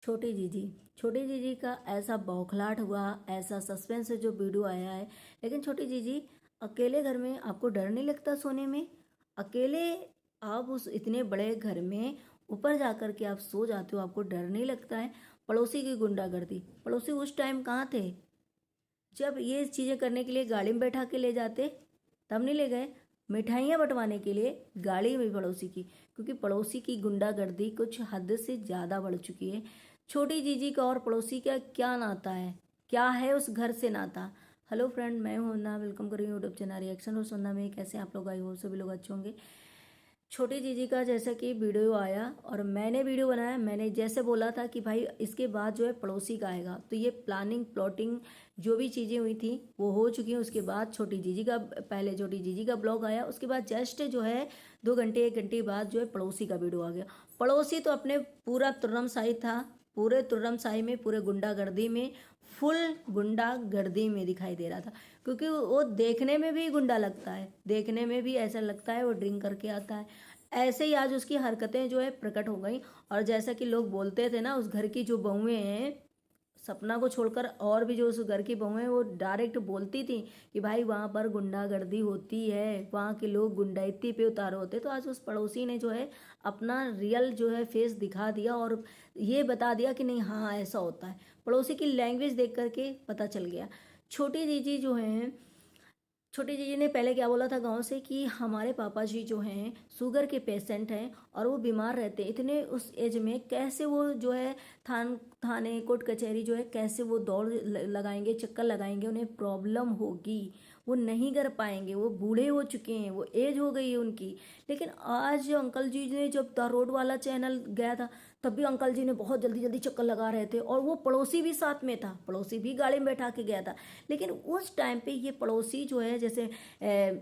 छोटी जीजी का ऐसा बौखलाहट हुआ, ऐसा सस्पेंस जो वीडियो आया है। लेकिन छोटी जीजी, अकेले घर में आपको डर नहीं लगता सोने में? अकेले आप उस इतने बड़े घर में ऊपर जाकर के आप सो जाते हो, आपको डर नहीं लगता है? पड़ोसी की गुंडागर्दी, पड़ोसी उस टाइम कहाँ थे जब ये चीज़ें करने के लिए गाड़ी में बैठा के ले जाते? तब नहीं ले गए। मिठाइयाँ बंटवाने के लिए गाड़ी में पड़ोसी की, क्योंकि पड़ोसी की गुंडागर्दी कुछ हद से ज़्यादा बढ़ चुकी है। छोटी जीजी का और पड़ोसी का क्या नाता है, क्या है उस घर से नाता? हेलो फ्रेंड, मैं हूं वंदना, वेलकम करूँ यूट्यूब चैनल रिएक्शन और वंदना में। कैसे आप लोग? आई हो सभी लोग अच्छे होंगे। छोटी जीजी का जैसा कि वीडियो आया और मैंने वीडियो बनाया, मैंने जैसे बोला था कि भाई इसके बाद जो है पड़ोसी का आएगा, तो ये प्लानिंग प्लॉटिंग जो भी चीज़ें हुई थी वो हो चुकी हैं। उसके बाद छोटी जीजी का, पहले छोटी जीजी का ब्लॉग आया, उसके बाद जस्ट जो है 2 घंटे 1 घंटे बाद जो है पड़ोसी का वीडियो आ गया। पड़ोसी तो अपने पूरा तुर्रमशाही था, पूरे तुर्रमशाही में, पूरे गुंडागर्दी में, फुल गुंडागर्दी में दिखाई दे रहा था। क्योंकि वो देखने में भी गुंडा लगता है, देखने में भी ऐसा लगता है वो ड्रिंक करके आता है। ऐसे ही आज उसकी हरकतें जो है प्रकट हो गई। और जैसा कि लोग बोलते थे ना, उस घर की जो बहुएं हैं, सपना को छोड़कर और भी जो उस घर की बहुएं हैं, वो डायरेक्ट बोलती थी कि भाई वहाँ पर गुंडागर्दी होती है, वहाँ के लोग गुंडाइती पे उतारे होते। तो आज उस पड़ोसी ने जो है अपना रियल जो है फेस दिखा दिया और ये बता दिया कि नहीं, हाँ ऐसा होता है। पड़ोसी की लैंग्वेज देख करके पता चल गया। छोटी जीजी जो है, छोटी जीजी ने पहले क्या बोला था गांव से कि हमारे पापा जी जो हैं शुगर के पेशेंट हैं और वो बीमार रहते हैं। इतने उस एज में कैसे वो जो है थाने कोर्ट कचहरी जो है कैसे वो दौड़ लगाएंगे, चक्कर लगाएंगे? उन्हें प्रॉब्लम होगी, वो नहीं कर पाएंगे, वो बूढ़े हो चुके हैं, वो एज हो गई है उनकी। लेकिन आज अंकल जी ने जब द रोड वाला चैनल गया था, तब भी अंकल जी ने बहुत जल्दी जल्दी चक्कर लगा रहे थे और वो पड़ोसी भी साथ में था, पड़ोसी भी गाड़ी में बैठा के गया था। लेकिन उस टाइम पे ये पड़ोसी जो है जैसे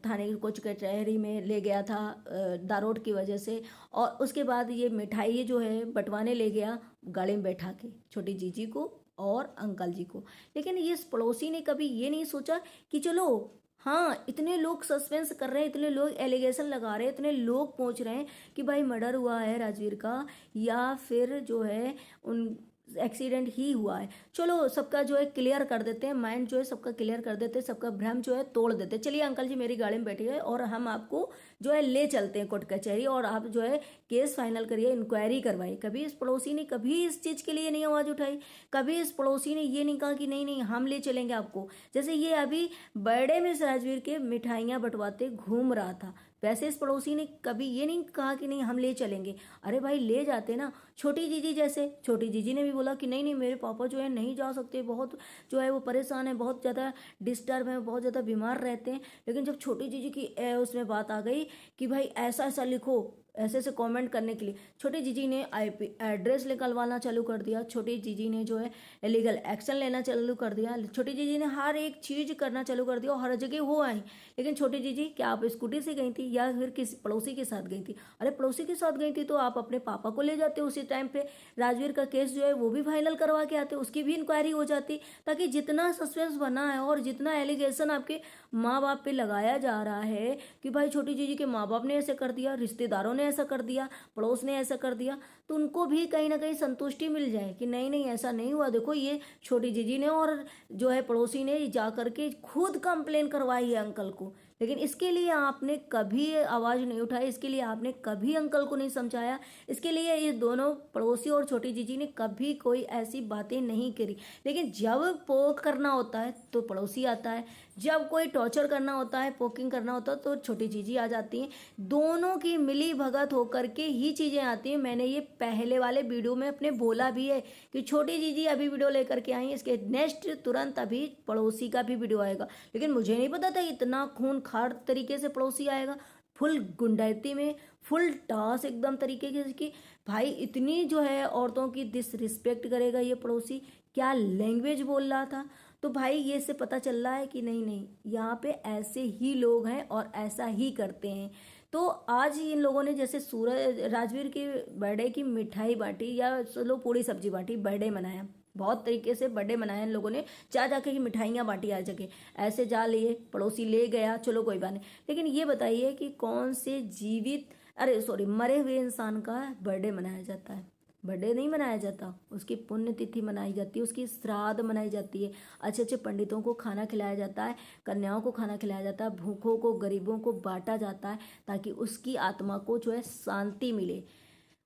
थाने की कुछ कचहरी में ले गया था दारोड की वजह से, और उसके बाद ये मिठाई जो है बंटवाने ले गया गाड़ी में बैठा के छोटी जीजी को और अंकल जी को। लेकिन ये पड़ोसी ने कभी ये नहीं सोचा कि चलो, हाँ इतने लोग सस्पेंस कर रहे हैं, इतने लोग एलिगेशन लगा रहे हैं, इतने लोग पहुंच रहे हैं कि भाई मर्डर हुआ है राजवीर का, या फिर जो है उन एक्सीडेंट ही हुआ है। चलो सबका जो है क्लियर कर देते हैं, माइंड जो है सबका क्लियर कर देते हैं, सबका भ्रम जो है तोड़ देते हैं। चलिए अंकल जी मेरी गाड़ी में बैठिए और हम आपको जो है ले चलते हैं कोर्ट कचहरी और आप जो है केस फाइनल करिए, इंक्वायरी करवाइए। कभी इस पड़ोसी ने कभी इस चीज के लिए नहीं आवाज उठाई, कभी इस पड़ोसी ने ये नहीं कहा कि नहीं नहीं हम ले चलेंगे आपको। जैसे ये अभी बर्थडे में राजवीर के मिठाइयां बंटवाते घूम रहा था, वैसे इस पड़ोसी ने कभी ये नहीं कहा कि नहीं हम ले चलेंगे। अरे भाई ले जाते ना। छोटी जीजी जैसे, छोटी जीजी ने भी बोला कि नहीं नहीं मेरे पापा जो है नहीं जा सकते, बहुत जो है वो परेशान है, बहुत ज़्यादा डिस्टर्ब है, बहुत ज़्यादा बीमार रहते हैं। लेकिन जब छोटी जीजी की उसमें बात आ गई कि भाई ऐसा ऐसा लिखो, ऐसे ऐसे कमेंट करने के लिए, छोटी जीजी ने आईपी एड्रेस निकलवाना चालू कर दिया। छोटी जीजी ने जो है लीगल एक्शन लेना चालू कर दिया। छोटी जीजी ने हर एक चीज करना चालू कर दिया और हर जगह वो आई। लेकिन छोटी जीजी, क्या आप स्कूटी से गई थी या फिर किसी पड़ोसी के साथ गई थी? अरे पड़ोसी के साथ गई थी तो आप अपने पापा को ले जाते उसी टाइम पे, राजवीर का केस जो है वो भी फाइनल करवा के आते, उसकी भी इंक्वायरी हो जाती। ताकि जितना सस्पेंस बना है और जितना एलिगेशन आपके माँ बाप पे लगाया जा रहा है कि भाई छोटी जीजी के माँ बाप ने ऐसे कर दिया, रिश्तेदारों ने ऐसा कर दिया, पड़ोस ने ऐसा कर दिया, तो उनको भी कहीं ना कहीं संतुष्टि मिल जाए कि नहीं नहीं ऐसा नहीं हुआ। देखो ये छोटी जीजी ने और जो है पड़ोसी ने जा करके खुद कंप्लेन करवाई है अंकल को। लेकिन इसके लिए आपने कभी आवाज नहीं उठाई, इसके लिए आपने कभी अंकल को नहीं समझाया, इसके लिए ये दोनों पड़ोसी और छोटी जीजी ने कभी कोई ऐसी बातें नहीं करी। लेकिन जब पोक करना होता है तो पड़ोसी आता है, जब कोई टॉर्चर करना होता है, पोकिंग करना होता है तो छोटी जीजी आ जाती हैं। दोनों की मिली भगत होकर के ही चीजें आती हैं। मैंने ये पहले वाले वीडियो में अपने बोला भी है कि छोटी जीजी अभी वीडियो लेकर के आई, इसके नेक्स्ट तुरंत अभी पड़ोसी का भी वीडियो आएगा। लेकिन मुझे नहीं पता था इतना खून खार तरीके से पड़ोसी आएगा, फुल गुंडाइती में, फुल टास एकदम तरीके की। भाई इतनी जो है औरतों की डिसरिस्पेक्ट करेगा ये पड़ोसी, क्या लैंग्वेज बोल रहा था। तो भाई ये से पता चल रहा है कि नहीं नहीं यहाँ पे ऐसे ही लोग हैं और ऐसा ही करते हैं। तो आज इन लोगों ने जैसे सूरज राजवीर के बर्थडे की मिठाई बांटी या चलो पूरी सब्जी बांटी, बर्थडे मनाया, बहुत तरीके से बर्थडे मनाया इन लोगों ने, जा जाके की मिठाइयाँ बांटी आ जगह, ऐसे जा लिए पड़ोसी ले गया, चलो कोई बात नहीं। लेकिन ये बताइए कि कौन से जीवित, अरे सॉरी मरे हुए इंसान का बर्थडे मनाया जाता है? बर्थडे नहीं मनाया जाता, उसकी पुण्यतिथि मनाई जाती है, उसकी श्राद्ध मनाई जाती है, अच्छे अच्छे पंडितों को खाना खिलाया जाता है, कन्याओं को खाना खिलाया जाता है, भूखों को गरीबों को बांटा जाता है, ताकि उसकी आत्मा को जो है शांति मिले।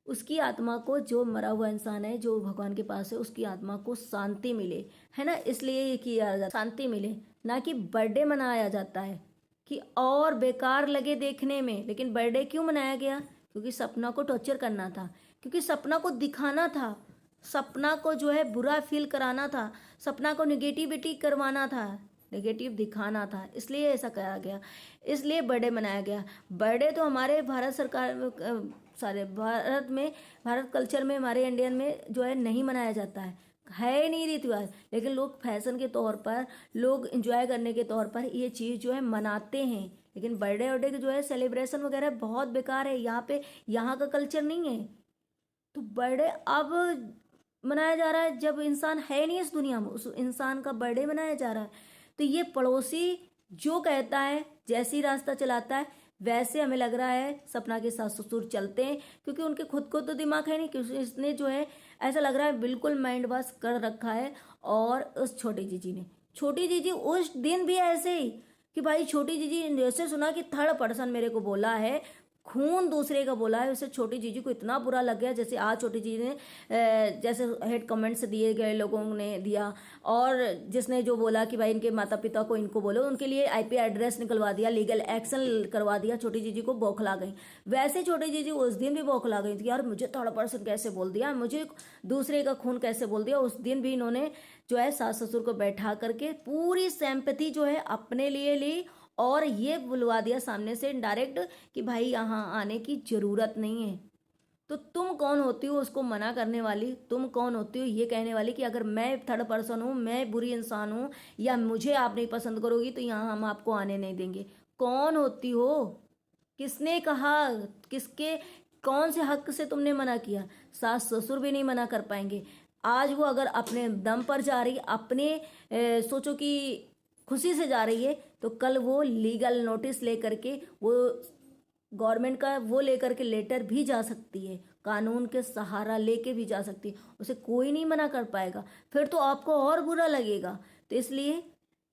उसकी आत्मा को, जो मरा हुआ इंसान है जो भगवान के पास है, उसकी आत्मा को शांति मिले, है ना। इसलिए ये किया जाता, शांति मिले, ना कि बर्थडे मनाया जाता है कि और बेकार लगे देखने में। लेकिन बर्थडे क्यों मनाया गया? क्योंकि सपना को टॉर्चर करना था, क्योंकि सपना को दिखाना था, सपना को जो है बुरा फील कराना था, सपना को निगेटिविटी करवाना था, नेगेटिव दिखाना था, इसलिए ऐसा करा गया, इसलिए बर्थडे मनाया गया। बर्थडे तो हमारे भारत सरकार सारे भारत में, भारत कल्चर में, हमारे इंडियन में जो है नहीं मनाया जाता है ही नहीं रीति रिवाज। लेकिन लोग फैशन के तौर पर, लोग इंजॉय करने के तौर पर ये चीज़ जो है मनाते हैं। लेकिन बर्थडे वर्डे जो है सेलिब्रेशन वगैरह बहुत बेकार है, यहाँ पे यहाँ का कल्चर नहीं है। तो बर्थडे अब मनाया जा रहा है जब इंसान है नहीं इस दुनिया में, उस इंसान का बर्थडे मनाया जा रहा है। तो ये पड़ोसी जो कहता है, जैसी रास्ता चलाता है, वैसे हमें लग रहा है सपना के सास ससुर चलते हैं, क्योंकि उनके खुद को तो दिमाग है नहीं, क्योंकि इसने जो है ऐसा लग रहा है बिल्कुल माइंड वॉश कर रखा है। और उस छोटी जीजी ने, छोटी जीजी उस दिन भी ऐसे ही कि भाई छोटी जीजी जैसे सुना कि थर्ड पर्सन मेरे को बोला है, खून दूसरे का बोला है, उसे छोटी जीजी को इतना बुरा लग गया। जैसे आज छोटी जीजी ने जैसे हेड कमेंट्स दिए गए लोगों ने दिया, और जिसने जो बोला कि भाई इनके माता पिता को इनको बोलो, उनके लिए आईपी एड्रेस निकलवा दिया, लीगल एक्शन करवा दिया, छोटी जीजी को बौखला गई। वैसे छोटी जीजी उस दिन भी बौखला गई थी, यार मुझे थर्ड पर्सन कैसे बोल दिया, मुझे दूसरे का खून कैसे बोल दिया। उस दिन भी इन्होंने जो है सास ससुर को बैठा करके पूरी सिंपैथी जो है अपने लिए ली, और ये बुलवा दिया सामने से डायरेक्ट कि भाई यहाँ आने की ज़रूरत नहीं है। तो तुम कौन होती हो उसको मना करने वाली? तुम कौन होती हो ये कहने वाली कि अगर मैं थर्ड पर्सन हूँ, मैं बुरी इंसान हूँ, या मुझे आप नहीं पसंद करोगी तो यहाँ हम आपको आने नहीं देंगे? कौन होती हो? किसने कहा? किसके कौन से हक से तुमने मना किया? सास ससुर भी नहीं मना कर पाएंगे। आज वो अगर अपने दम पर जा रही, अपने सोचो कि खुशी से जा रही है, तो कल वो लीगल नोटिस लेकर के, वो गवर्नमेंट का वो लेकर के लेटर भी जा सकती है, कानून के सहारा लेके भी जा सकती है, उसे कोई नहीं मना कर पाएगा। फिर तो आपको और बुरा लगेगा। तो इसलिए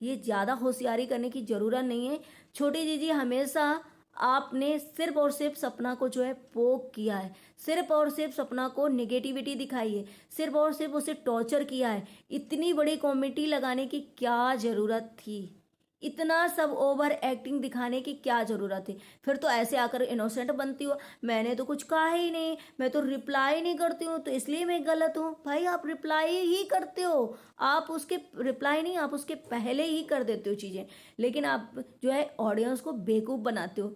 ये ज़्यादा होशियारी करने की ज़रूरत नहीं है। छोटी जीजी हमेशा आपने सिर्फ और सिर्फ सपना को जो है पोक किया है, सिर्फ और सिर्फ सपना को निगेटिविटी दिखाई है, सिर्फ और सिर्फ उसे टॉर्चर किया है। इतनी बड़ी कॉमेडी लगाने की क्या ज़रूरत थी? इतना सब ओवर एक्टिंग दिखाने की क्या ज़रूरत है? फिर तो ऐसे आकर इनोसेंट बनती हो, मैंने तो कुछ कहा ही नहीं, मैं तो रिप्लाई नहीं करती हूँ तो इसलिए मैं गलत हूँ। भाई आप रिप्लाई ही करते हो, आप उसके रिप्लाई नहीं, आप उसके पहले ही कर देते हो चीज़ें, लेकिन आप जो है ऑडियंस को बेवकूफ़ बनाते हो।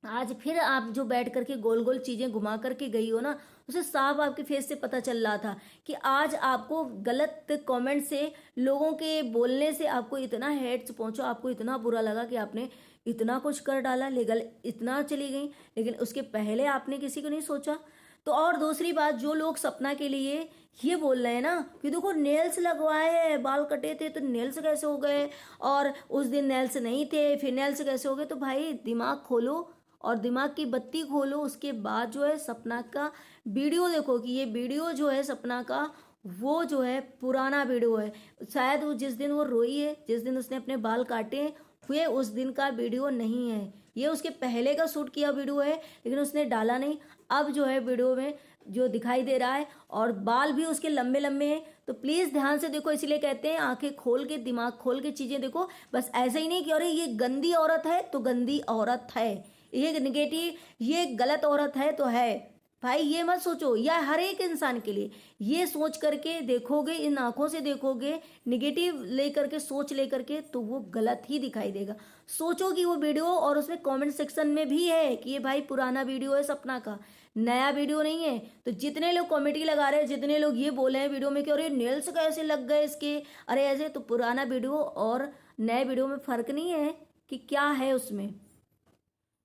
आज फिर आप जो बैठ करके गोल गोल चीज़ें घुमा करके गई हो ना, उसे साफ आपके फेस से पता चल रहा था कि आज आपको गलत कमेंट से, लोगों के बोलने से आपको इतना हेट्स पहुंचा, आपको इतना बुरा लगा कि आपने इतना कुछ कर डाला, लीगल इतना चली गई। लेकिन उसके पहले आपने किसी को नहीं सोचा। तो और दूसरी बात, जो लोग सपना के लिए ये बोल रहे हैं ना कि देखो नेल्स लगवाए हैं, बाल कटे थे तो नेल्स कैसे हो गए, और उस दिन नेल्स नहीं थे फिर नेल्स कैसे हो गए, तो भाई दिमाग खोलो और दिमाग की बत्ती खोलो। उसके बाद जो है सपना का वीडियो देखो कि ये वीडियो जो है सपना का, वो जो है पुराना वीडियो है। शायद वो जिस दिन वो रोई है, जिस दिन उसने अपने बाल काटे हुए, उस दिन का वीडियो नहीं है, ये उसके पहले का शूट किया वीडियो है, लेकिन उसने डाला नहीं। अब जो है वीडियो में जो दिखाई दे रहा है, और बाल भी उसके लंबे लंबे हैं। तो प्लीज़ ध्यान से देखो, इसलिए कहते हैं आंखें खोल के, दिमाग खोल के चीज़ें देखो। बस ऐसे ही नहीं कि अरे ये गंदी औरत है तो गंदी औरत है, ये निगेटिव, ये गलत औरत है तो है। भाई ये मत सोचो, या हर एक इंसान के लिए ये सोच करके देखोगे, इन आंखों से देखोगे, निगेटिव लेकर के सोच लेकर के, तो वो गलत ही दिखाई देगा। सोचो कि वो वीडियो, और उसमें कमेंट सेक्शन में भी है कि ये भाई पुराना वीडियो है सपना का, नया वीडियो नहीं है। तो जितने लोग कॉमेडी लगा रहे हैं, जितने लोग ये बोले हैं वीडियो में कि अरे नेल्स कैसे लग गए इसके, अरे ऐसे, तो पुराना वीडियो और नए वीडियो में फ़र्क नहीं है कि क्या है उसमें।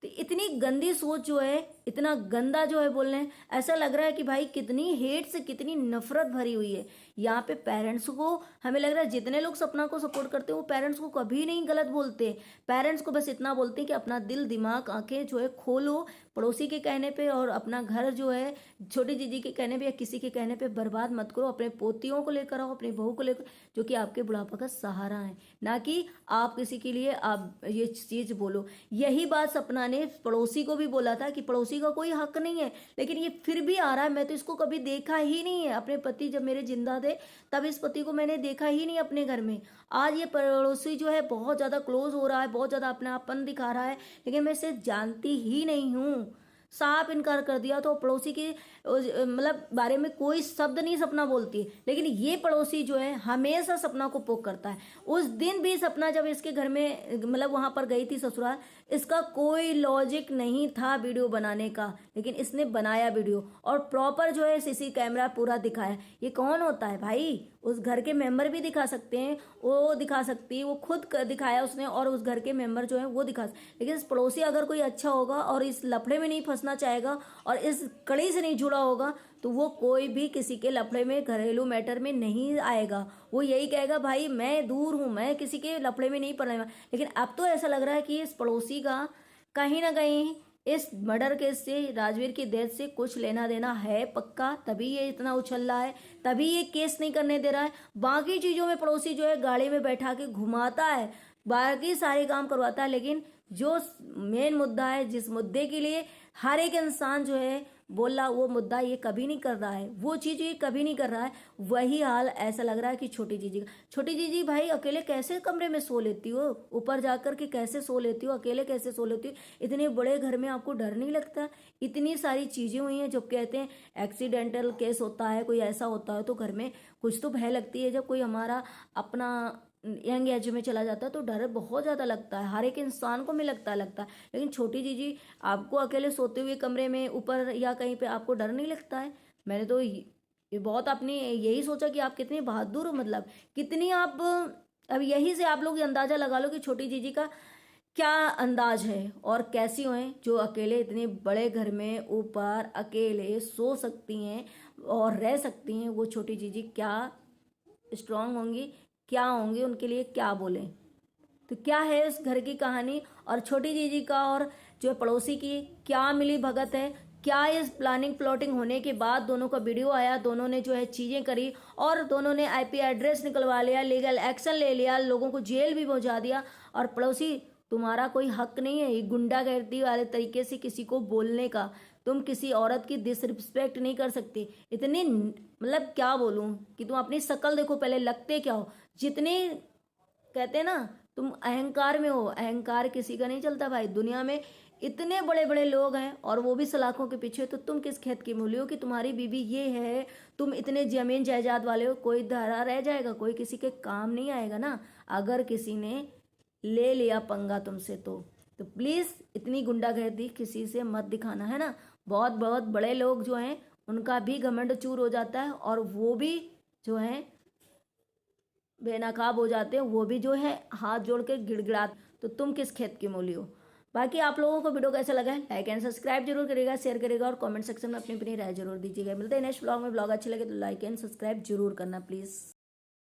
तो इतनी गंदी सोच जो है इतना गंदा जो है बोलने हैं, ऐसा लग रहा है कि भाई कितनी हेट से कितनी नफरत भरी हुई है। यहाँ पे पेरेंट्स को हमें लग रहा है जितने लोग सपना को सपोर्ट करते हैं वो पेरेंट्स को कभी नहीं गलत बोलते। पेरेंट्स को बस इतना बोलते हैं कि अपना दिल दिमाग आंखें जो है खोलो, पड़ोसी के कहने पे और अपना घर जो है छोटी जीजी के कहने पे या किसी के कहने पे बर्बाद मत करो। अपने पोतियों को लेकर आओ, अपनी बहू को लेकर, जो कि आपके बुढ़ापा का सहारा है, ना कि आप किसी के लिए आप ये चीज बोलो। यही बात सपना ने पड़ोसी को भी बोला था कि पड़ोसी का कोई हक नहीं है, लेकिन ये फिर भी आ रहा है। मैं तो इसको कभी देखा ही नहीं है। अपने पति जब मेरे जिंदा थे तब इस पति को मैंने देखा ही नहीं अपने घर में। आज ये पड़ोसी जो है बहुत ज्यादा क्लोज हो रहा है, बहुत ज्यादा अपनापन दिखा रहा है, लेकिन मैं इसे जानती ही नहीं हूँ। साफ इनकार कर दिया। तो पड़ोसी के मतलब बारे में कोई शब्द नहीं सपना बोलती है, लेकिन ये पड़ोसी जो है हमेशा सपना को पोक करता है। उस दिन भी सपना जब इसके घर में मतलब वहां पर गई थी ससुराल, इसका कोई लॉजिक नहीं था वीडियो बनाने का, लेकिन इसने बनाया वीडियो और प्रॉपर जो है सीसी कैमरा पूरा दिखाया। ये कौन होता है भाई? उस घर के मेंबर भी दिखा सकते हैं, वो दिखा सकती है, वो खुद दिखाया उसने, और उस घर के मेंबर जो है वो दिखा। लेकिन इस पड़ोसी अगर कोई अच्छा होगा और इस लफड़े में नहीं फंसना चाहेगा और इस कड़ी से नहीं जुड़ा होगा, तो वो कोई भी किसी के लफड़े में घरेलू मैटर में नहीं आएगा। वो यही कहेगा भाई मैं दूर हूं, मैं किसी के लफड़े में नहीं पड़ने वाला। लेकिन अब तो ऐसा लग रहा है कि इस पड़ोसी का कहीं ना कहीं इस मर्डर केस से, राजवीर की डेथ से कुछ लेना देना है पक्का, तभी ये इतना उछल रहा है, तभी ये केस नहीं करने दे रहा है। बाकी चीजों में पड़ोसी जो है गाड़ी में बैठा के घुमाता है, बाकी सारे काम करवाता है, लेकिन जो मेन मुद्दा है, जिस मुद्दे के लिए हर एक इंसान जो है बोला, वो मुद्दा ये कभी नहीं कर रहा है, वो चीज ये कभी नहीं कर रहा है। वही हाल ऐसा लग रहा है कि छोटी जीजी का। छोटी जीजी भाई अकेले कैसे कमरे में सो लेती हो? ऊपर जाकर के कैसे सो लेती हो? अकेले कैसे सो लेती हो? इतने बड़े घर में आपको डर नहीं लगता? इतनी सारी चीजें हुई हैं, जब कहते हैं एक्सीडेंटल केस होता है, कोई ऐसा होता है, तो घर में कुछ तो भय लगती है। जब कोई हमारा अपना यंग एज में चला जाता है तो डर बहुत ज़्यादा लगता है, हर एक इंसान को में लगता है। लेकिन छोटी जीजी आपको अकेले सोते हुए कमरे में ऊपर या कहीं पे आपको डर नहीं लगता है? मैंने तो ये बहुत अपनी यही सोचा कि आप कितनी बहादुर हो, मतलब कितनी आप। अब यही से आप लोग ये अंदाजा लगा लो कि छोटी जीजी का क्या अंदाज है और कैसी हैं जो अकेले इतने बड़े घर में ऊपर अकेले सो सकती हैं और रह सकती हैं। वो छोटी जीजी क्या स्ट्रांग होंगी, क्या होंगे, उनके लिए क्या बोलें। तो क्या है इस घर की कहानी और छोटी जीजी का और जो है पड़ोसी की क्या मिली भगत है? क्या इस प्लानिंग प्लॉटिंग होने के बाद दोनों का वीडियो आया, दोनों ने जो है चीजें करी और दोनों ने आईपी एड्रेस निकलवा लिया, लीगल एक्शन ले लिया, लोगों को जेल भी पहुंचा दिया। और पड़ोसी तुम्हारा कोई हक नहीं है ये गुंडागर्दी वाले तरीके से किसी को बोलने का। तुम किसी औरत की डिसरिस्पेक्ट नहीं कर सकते। इतनी मतलब क्या बोलूं कि तुम अपनी शक्ल देखो पहले, लगते क्या हो। जितने कहते हैं ना तुम अहंकार में हो, अहंकार किसी का नहीं चलता भाई दुनिया में। इतने बड़े बड़े लोग हैं और वो भी सलाखों के पीछे, तो तुम किस खेत की मूली हो कि तुम्हारी बीवी ये है, तुम इतने जमीन जायदाद वाले हो, कोई धरा रह जाएगा? कोई किसी के काम नहीं आएगा ना अगर किसी ने ले लिया पंगा तुमसे। तो प्लीज इतनी गुंडागर्दी किसी से मत दिखाना, है ना। बहुत बहुत बड़े लोग जो हैं उनका भी घमंड चूर हो जाता है और वो भी जो है बेनकाब हो जाते हैं, वो भी जो है हाथ जोड़ के गिड़गिड़ा। तो तुम किस खेत की मूली हो? बाकी आप लोगों को वीडियो कैसा लगा है लाइक एंड सब्सक्राइब जरूर करेगा, शेयर करेगा और कमेंट सेक्शन में अपनी अपनी राय जरूर दीजिएगा। मिलते हैं नेक्स्ट ब्लॉग में। ब्लॉग अच्छे लगे तो लाइक एंड सब्सक्राइब जरूर करना प्लीज़।